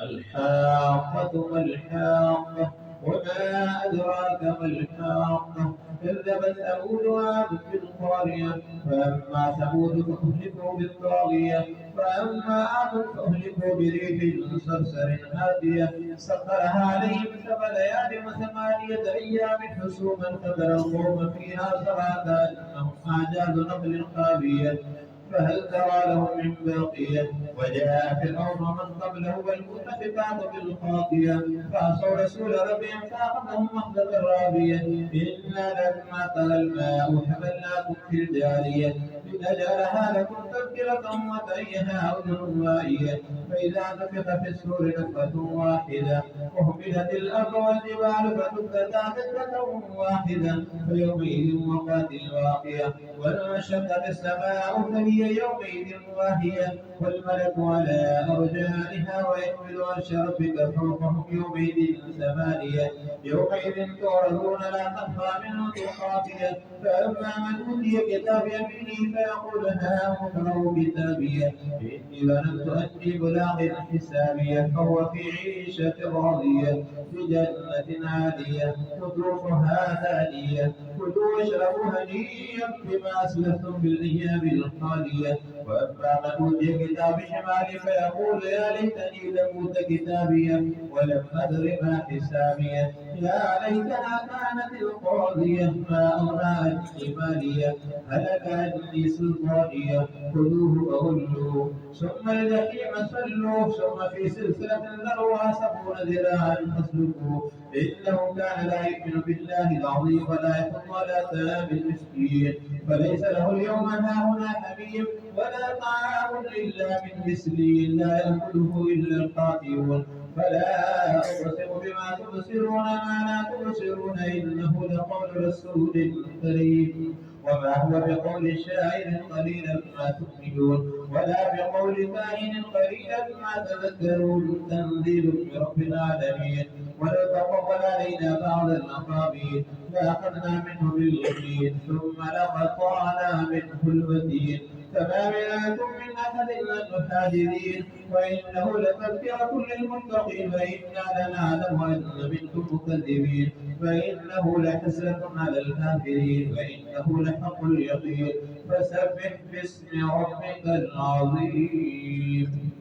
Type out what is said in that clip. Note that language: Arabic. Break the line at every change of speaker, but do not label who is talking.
الحاقة ما الحاقة وما أدراك ما الحاقة كذبت ثمود وعاد بالقارية فأما ثمود فأهلكوا بالطاغية فأما عاد فأهلكوا بريح صرصر هادية سخرها عليهم 7 ليال و8 أيام حسوما فترى القوم فيها صرعى كأنهم أعجاز نخل خاوية فهل ترى لهم من باقية وجاء فرعون ومن قبله والمؤتفكات بالخاطية فعصوا رسول ربهم فأخذهم أخذة رابية إنا لما طغى الماء حملناكم في الجارية لنجعلها لكم تذكرة وتعيها أذن واعية فإذا نفخ في السور نفخة واحدة وحملت الأرض والجبال فدكتا دكة واحدة فيومئذ وقعت الواقية وانشقت السماء فهي يومئذ واهية والملك على أرجائها ويحمل عرش ربك فوقهم يومئذ 8 يومئذ تعرضون لا تخفى منكم خافية فأما من أوتي كتاب يمينه فيقول هاؤم اقرءوا كتابيه إني ظننت أني ملاق حسابيه فهو في عيشة راضية في جنة عالية قطوفها دانية كلوا واشربوا هنيئا بما أسلفتم بالأيام الخالية وأما من أوتي كتاب شماله فيقول يا ليتني لم أوت كتابيه ولم أدر ما حسابيه يا ليتها كانت القاضية ما أغنى عني ماليه هلك عني سلطانيه خذوه فغلوه ثم الجحيم صلوه ثم في سلسلة ذرعها 70 ذراعا فاسلكوه إنه كان لا يؤمن بالله العظيم ولا يحض على طعام المسكين فليس له اليوم هاهنا حميم ولا طعام إلا من غسلين لا يأكله إلا الخاطئون فلا أقسم بما تبصرون ما لا تبصرون إنه لقول رسول كريم وما هو بقول شاعر قليلا ما تؤمنون ولا بقول كاهن قليلا ما تذكرون تنزيل من رب العالمين ولو تقبل علينا بعض الأقابيل لأخذنا منه باليمين ثم لقطعنا منه الوتين فما منكم من أحد من الحاجرين وإنه لتذكرة للمتقين وإنا لنعلم أن منكم مكذبين فإنه لحسرة على الكافرين وإنه لحق اليقين فسبح باسم ربك العظيم